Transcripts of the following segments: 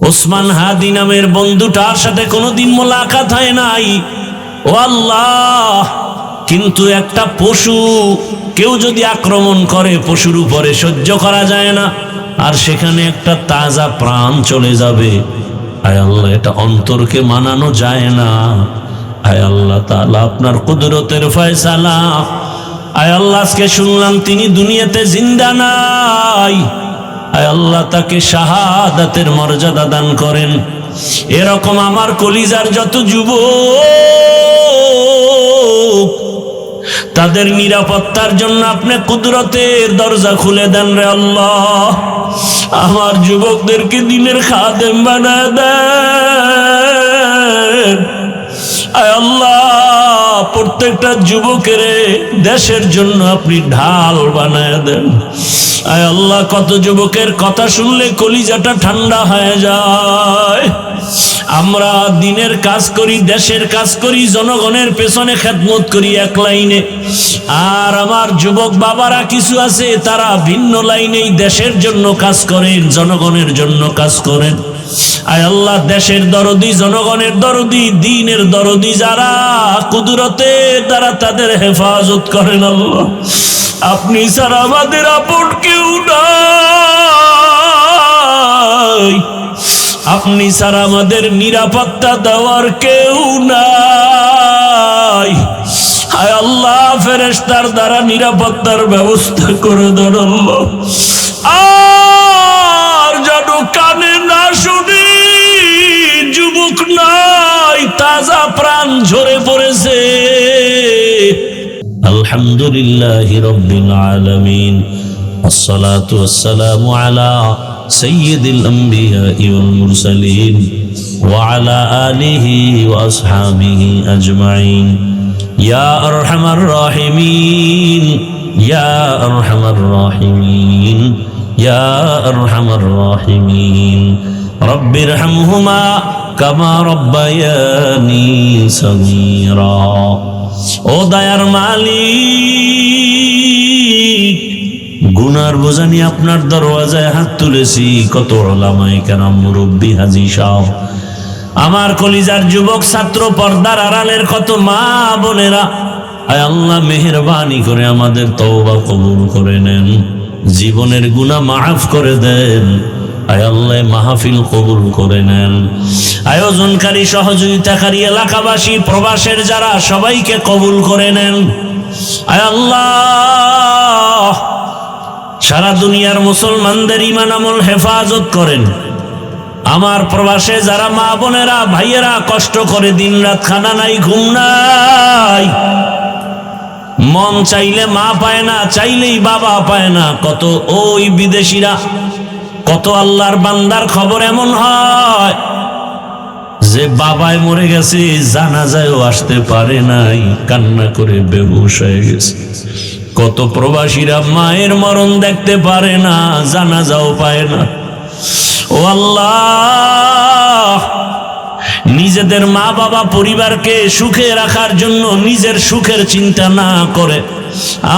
ওসমান হাদি নামের বন্ধুটার সাথে কোনোদিন মোলাকাত হয় নাই। ও আল্লাহ, কিন্তু একটা পশু কেউ যদি আক্রমণ করে পশুর উপরে সহ্য করা যায় না, আর সেখানে একটা তাজা প্রাণ চলে যাবে। আয় আল্লাহ, এটা অন্তরকে মানানো যায় না। আয় আল্লাহ তাআলা, আপনার কুদরতের ফয়সালা। আয় আল্লাহ, আজকে শুনলাম তিনি দুনিয়াতে জিন্দা নাই। আয় আল্লাহ, তাকে শাহাদাতের মর্যাদা দান করেন। এরকম আমার কলিজার যত যুবক, তাদের নিরাপত্তার জন্য আপনি কুদরতের দরজা খুলে দেন রে আল্লাহ। আমার যুবকদেরকে দিনের খাদেম বানায় দেন। আয় আল্লাহ, প্রত্যেকটা যুবকের দেশের জন্য আপনি ঢাল বানায় দেন। আয় আল্লাহ, কত যুবকের কথা শুনলে কলিজাটা ঠান্ডা হয়ে যায়। আমরা দিনের কাজ করি, দেশের কাজ করি, জনগণের পেছনে খেদমত করি এক লাইনে, আর আমার যুবক বাবারা কিছু আছে তারা ভিন্ন লাইনেই দেশের জন্য কাজ করেন, জনগণের জন্য কাজ করেন। আয় আল্লাহ, দেশের দরদি, জনগণের দরদি, দ্বীনের দরদি যারা, কুদরতের দ্বারা তাদের হেফাজত করেন আল্লাহ। আপনি ছাড়া আমাদের আপন কেউ নাই, আপনি ছাড়া আমাদের নিরাপত্তা দেওয়ার কেউ নাই। হায় আল্লাহ, ফেরেশতার দ্বারা নিরাপত্তার ব্যবস্থা করে দেন আল্লাহ। আর যেন কানে না শুনি, যুবক নাই, তাজা প্রাণ ঝরে পড়েছে। আলহামদুলিল্লাহি রাব্বিল আলামিন, আসসালাতু ওয়াসসালামু আলা সাইয়্যিদিল আমবিয়াই ওয়াল মুরসালিন ওয়া আলা আলিহি ওয়া আসহাবিহি আজমাইন। ইয়া আরহামার রাহিমিন, ইয়া আরহামার রাহিমিন, ইয়া আরহামার রাহিমিন। রব্বিরহামহুমা কামা রব্বায়ানি সগীরা। ও দয়ার মালিক, গুনার বোঝা নিয়ে আপনার দরওয়াজায় হাত তুলেছি। কত উলামায়ে কেরাম, মুরব্বী, হাজী সাহেব, আমার কলিজার যুবক ছাত্র, পর্দার আড়ালের কত মা বোনেরা, আয় আল্লাহ মেহেরবানি করে আমাদের তওবা কবুল করে নেন, জীবনের গুনাহ মাফ করে দেন। আয় আল্লাহ, মাহফিল কবুল করে নেন। আয়োজনকারী, সহযোগিতাকারী, এলাকাবাসী, প্রবাসের যারা, সবাইকে কবুল করে নেন। আয় আল্লাহ, সারা দুনিয়ার মুসলমানদের ঈমান আমল হেফাজত করেন। আমার প্রবাসে যারা মা বোনেরা, ভাইয়েরা কষ্ট করে দিন রাত, খানা নাই, ঘুম নাই, মন চাইলে মা পায় না, চাইলেই বাবা পায় না। কত ওই বিদেশিরা, কত আল্লাহর বান্দার খবর এমন হয় যে বাবায় মরে গেছে, জানাজায়ও আসতে পারে নাই, কান্না করে বেহুশ হয়ে গেছে। কত প্রবাসীরা মায়ের মরণ দেখতে পারে না, জানাজাও পায় না। ও আল্লাহ, নিজেদের মা বাবা পরিবারকে সুখে রাখার জন্য নিজের সুখের চিন্তা না করে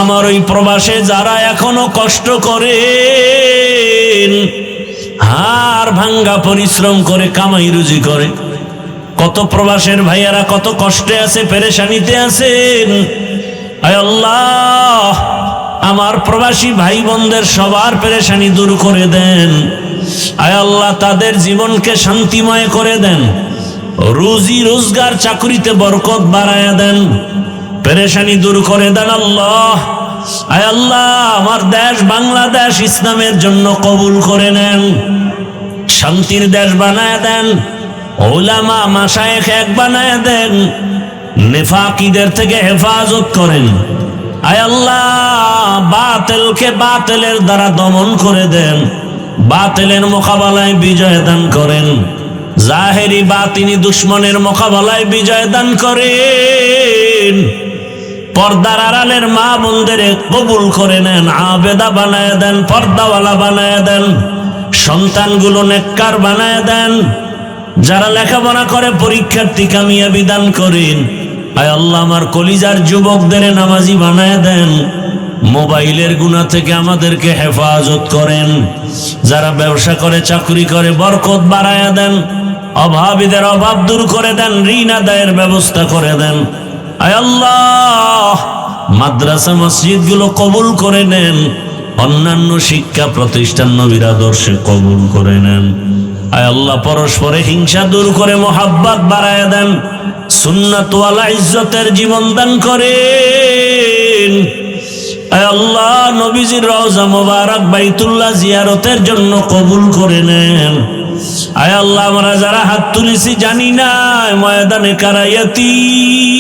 আমার ওই প্রবাসে যারা এখনো কষ্ট করে, হাড় ভাঙ্গা পরিশ্রম করে কামাই রুজি করে, কত প্রবাসের ভাইয়ারা কত কষ্টে আছে, পেরেশানিতে আছেন। আয় আল্লাহ, আমার প্রবাসী ভাই বোনদের সবার পেরেশানি দূর করে দেন। আয় আল্লাহ, তাদের জীবনকে শান্তিময় করে দেন, রুজি রোজগার চাকরিতে বরকত বাড়ায় দেন, পেরেশানি দূর করে দেন আল্লাহ। আয় আল্লাহ, আমার দেশ বাংলাদেশ ইসলামের জন্য কবুল করে নেন, শান্তির দেশ বানায় দেন, উলামা মাশায়েখ এক বানায় দেন, নেফাকিদের থেকে হেফাজত করেন। আয় আল্লাহ, বাতিলকে বাতিলের দ্বারা দমন করে দেন, বাতিলের মোকাবেলায় বিজয় দান করেন, জাহেরি বাতিনি দুশ্মনের মোকাবেলায় বিজয় দান করেন। পর্দার আড়ালের মা বোনদের কবুল করে নেন, আবেদা বানায় দেন, পর্দাওয়ালা বানায় দেন, সন্তানগুলো নেককার বানায় দেন, যারা লেখাপড়া করে পরীক্ষার্থী কামিয়াবি দান করেন। আয় আল্লাহ, আমার কলিজার যুবকদের নামাজি বানায় দেন, মোবাইলের গুনাহ থেকে আমাদেরকে হেফাজত করেন। যারা ব্যবসা করে, চাকরি করে, বরকত বাড়ায়া দেন। অভাবীদের অভাব দূর করে দেন, ঋণ আদায়ের ব্যবস্থা করে দেন। আয় আল্লাহ, মাদ্রাসা মসজিদগুলো কবুল করে নেন। অন্যান্য শিক্ষা প্রতিষ্ঠান নবীর আদর্শে কবুল করে নেন। আয় আল্লাহ, পরস্পরে হিংসা দূর করে মোহাব্বত বাড়ায় দেন। সুন্নাত ওয়ালা ইজ্জতের জীবন দান করেন। আয় আল্লাহ, নবীজির রওজা মোবারক বাইতুল্লাহ জিয়ারতের জন্য কবুল করে নেন। আয় আল্লাহ, আমরা যারা হাত তুলেছি জানি না ময়দানে কারা ইয়াতীম,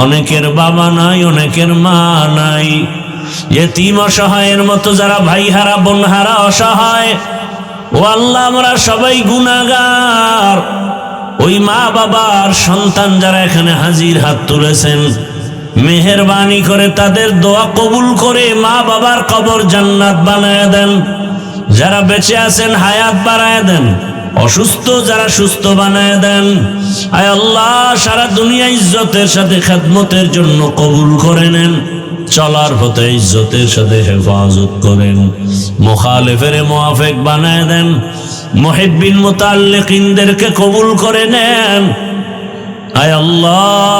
অনেকের বাবা নাই, অনেকের মা নাই। ইয়েতিম অসহায়ের মতো যারা ভাই হারা, বোন হারা, অসহায়, ও আল্লাহ আমরা সবাই গুনাহগার। ওই মা বাবার সন্তান যারা এখানে হাজির হাত তুলেছেন, মেহেরবানি করে তাদের দোয়া কবুল করে মা বাবার কবর জান্নাত বানায় দেন। যারা বেঁচে আছেন হায়াত বাড়ায় দেন, অসুস্থ যারা সুস্থ বানায় দেন। আয় আল্লাহ, সারা দুনিয়া ইজ্জতের সাথে খেদমতের জন্য কবুল করে নেন। চলার পথে ইজ্জতের সাথে হেফাজত করেন। মুখালিফের মুআফিক বানায় দেন। মুহিব্বিন মুতাআল্লিকিনদেরকে কবুল করে নেন। আয় আল্লাহ,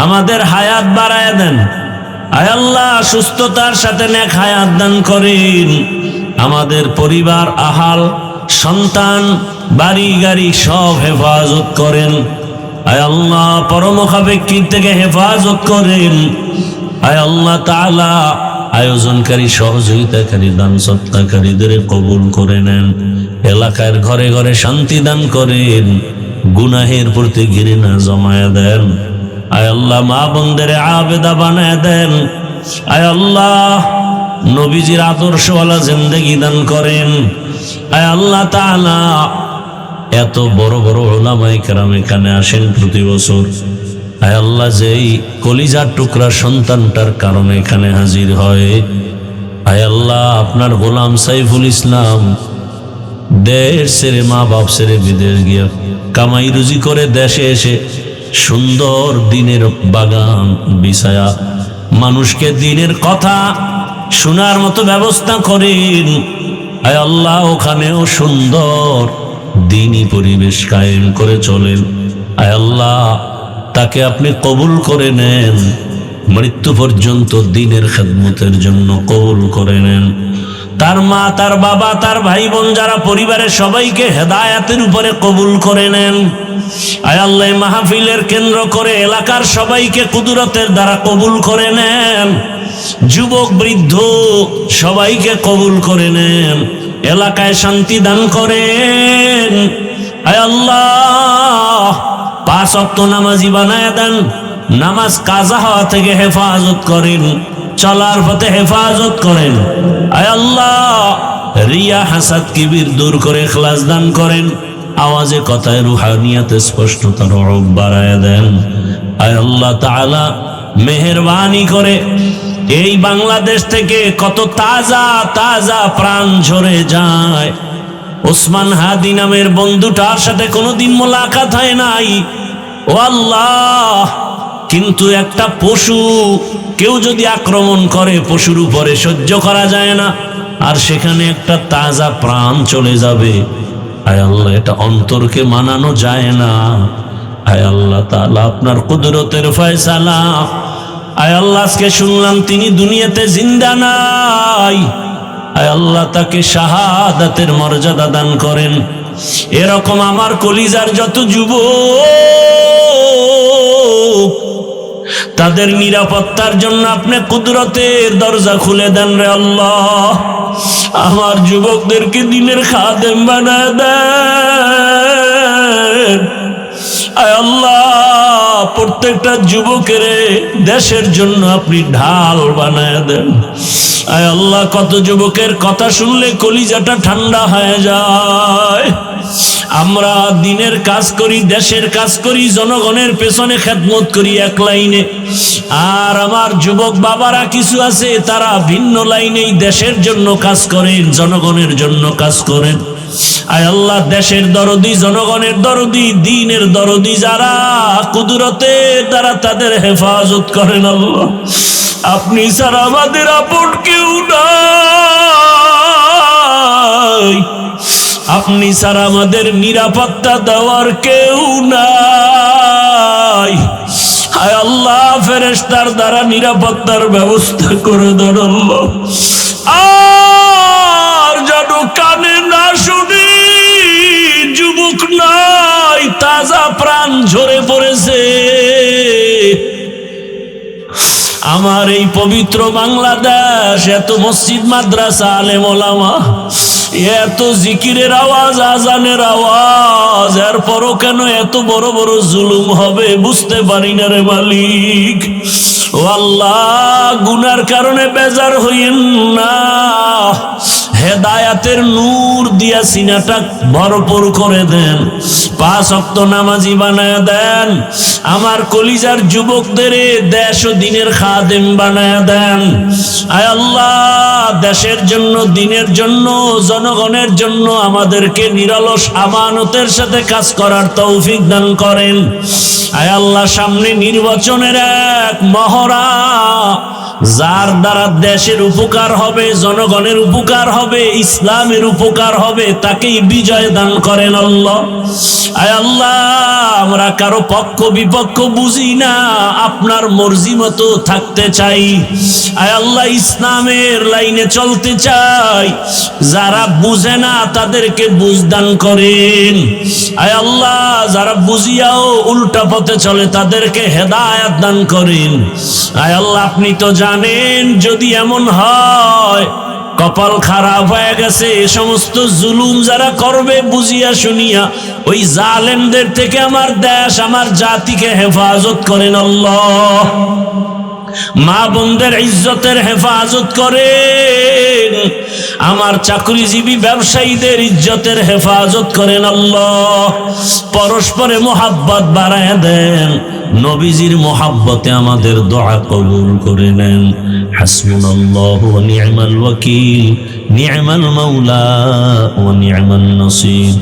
আমাদের হায়াত বাড়ায় দেন। আয় আল্লাহ, সুস্থতার সাথে নেক হায়াত দান করেন। আমাদের পরিবার, আহাল, সন্তান, বাড়ি গাড়ি সব হেফাজত করেন। আয় আল্লাহ, পরমুখাপেক্ষী থেকে হেফাজত করেন। আয় আল্লাহ তাআলা, আয়োজনকারী, সহযোগিতাকারী, দান সৎকারীদের কবুল করে নেন। এলাকার ঘরে ঘরে শান্তি দান করেন। গুনাহের প্রতি ঘৃণা জমায়া দেন। আয় আল্লাহ, মা বোনদের আবেদা বানায় দেন। আয় আল্লাহ, নবীজির আদর্শওয়ালা জিন্দেগি দান করেন। আয় আল্লাহ তাআলা, এত বড় বড় উলামায়ে কেরাম এখানে আসেন প্রতি বছর। আয় আল্লাহ, যেই কলিজার টুকরা সন্তানটার কারণে এখানে হাজির হয়, আয় আল্লাহ, আপনার গোলাম সাইফুল ইসলাম দেশ ছেড়ে, মা বাপ ছেড়ে বিদেশ গিয়া কামাই রুজি করে দেশে এসে সুন্দর দিনের বাগান বিছায়া মানুষকে দিনের কথা শোনার মতো ব্যবস্থা করেন। আয় আল্লাহ, ওখানেও সুন্দর দ্বীনি পরিবেশ কায়েম করে চলেন। আয় আল্লাহ, তাকে আপনি কবুল করে নেন। মৃত্যু পর্যন্ত দ্বীনের খেদমতের জন্য কবুল করে নেন। তার মা, তার বাবা, তার ভাই বোন যারা পরিবারের সবাইকে হেদায়াতের উপরে কবুল করে নেন। আয় আল্লাহ, মাহফিলের কেন্দ্র করে এলাকার সবাইকে কুদরতের দ্বারা কবুল করে নেন। যুবক বৃদ্ধ সবাইকে কবুল করে নেন। এলাকায় শান্তি দান করেন। আয় আল্লাহ, 5 ওয়াক্ত নামাজি বানায় দেন। নামাজ কাজা হওয়া থেকে হেফাজত করেন। চলার পথে হেফাজত করেন। আয় আল্লাহ, রিয়া, হাসাদ, কিবির দূর করে ইখলাস দান করেন। আওয়াজে কথায় রুহানিয়াতে স্পষ্টতার রব বাড়ায় দেন। আয় আল্লাহ তাআলা, মেহেরবানি করে এই বাংলাদেশ থেকে কত তাজা তাজা প্রাণ ঝরে যায়। ওসমান হাদি নামের বন্ধুটার সাথে কোনোদিন মোলাকাত হয় নাই, ও আল্লাহ, কিন্তু একটা পশু কেউ যদি আক্রমণ করে, পশুর উপরে সহ্য করা যায় না, আর সেখানে একটা তাজা প্রাণ চলে যাবে। আয় আল্লাহ, এটা অন্তরকে মানানো যায় না। আয় আল্লাহ তাআলা, আপনার কুদরতের ফয়সালা। আয় আল্লাহ, আজকে শুনলাম তিনি দুনিয়াতে জিন্দা নাই। আয় আল্লাহ, তাকে শাহাদাতের মর্যাদা দান করেন। এরকম আমার কলিজার যত যুবক, তাদের নিরাপত্তার জন্য আপনি কুদরতের দরজা খুলে দেন রে আল্লাহ। আমার যুবকদেরকে দিনের খাদেম বানায় দেন। আয় আল্লাহ, প্রত্যেকটা যুবকের দেশের জন্য আপনি ঢাল বানায় দেন। আয় আল্লাহ, কত যুবকের কথা শুনলে কলিজাটা ঠান্ডা হয়ে যায়। আমরা দিনের কাজ করি, দেশের কাজ করি, জনগণের পেছনে খেদমত করি এক লাইনে, আর আমার যুবক বাবারা কিছু আছে তারা ভিন্ন লাইনেই দেশের জন্য কাজ করেন, জনগণের জন্য কাজ করেন। আয় আল্লাহ, দেশের দরদি, জনগণের দরদি, দ্বীনের দরদি যারা, কুদরতের দ্বারা তাদের হেফাজত করেন আল্লাহ। আপনি ছাড়া আমাদের আপন কেউ নাই, আপনি ছাড়া আমাদের নিরাপত্তা দেওয়ার কেউ নাই। হায় আল্লাহ, ফেরেশতার দ্বারা নিরাপত্তার ব্যবস্থা করে দেন আল্লাহ। আর যেন কানে না শুনি, যুবক নাই, তাজা প্রাণ ঝরে পড়েছে। আমার এই পবিত্র বাংলাদেশ, এত মসজিদ, মাদ্রাসা, আলেম ওলামা, এত জিকিরের আওয়াজ, আজানের আওয়াজ, এরপরও কেন এত বড় বড় জুলুম হবে বুঝতে পারি না রে মালিক। ও আল্লাহ, গুনার কারণে বেজার হইয়েন না, হেদায়াতের নূর দিয়া সিনাটা ভরপুর করে দেন, 5 ওয়াক্ত নামাজি বানায় দেন, আমার কলিজার যুবকদের দেশ ও দিনের খাদেম বানায় দেন। আয় আল্লাহ, দেশের জন্য, দিনের জন্য, জনগণের জন্য আমাদেরকে নিরলস আমানতের সাথে কাজ করার তৌফিক দান করেন। আয় আল্লাহ, সামনে নির্বাচনের এক মহড়া, যার দ্বারা দেশের উপকার হবে, জনগণের উপকার হবে, ইসলামের উপকার হবে, তাকেই বিজয় দান করেন আল্লাহ। আয় আল্লাহ, আমরা কারো পক্ষ বিপক্ষ বুঝি না, আপনার মর্জি মতো থাকতে চাই। আয় আল্লাহ, ইসলামের লাইনে চলতে চাই, যারা বুঝে না তাদেরকে বুঝ দান করেন। আয় আল্লাহ, যারা বুঝিয়াও উল্টা পথে চলে তাদেরকে হেদায়েত দান করেন। আয় আল্লাহ, আপনি তো জানেন, যদি এমন হয় কপাল খারাপ হয়ে গেছে, এ সমস্ত জুলুম যারা করবে বুঝিয়া শুনিয়া, ওই জালেমদের থেকে আমার দেশ, আমার জাতিকে হেফাজত করেন আল্লাহ। মা বোনদের ইজ্জতের হেফাজত করেন, আমার চাকরিজীবী ব্যবসায়ীদের ইজ্জতের হেফাজত করেন আল্লাহ। পরস্পরে মোহাব্বত বাড়ায় দেন, নবীজির মোহাব্বতে আমাদের দোয়া কবুল করে নেন। হাসবুনাল্লাহু ওয়া নি'মাল ওয়াকিল, নি'মাল মাওলা ওয়া নি'মান নাসির।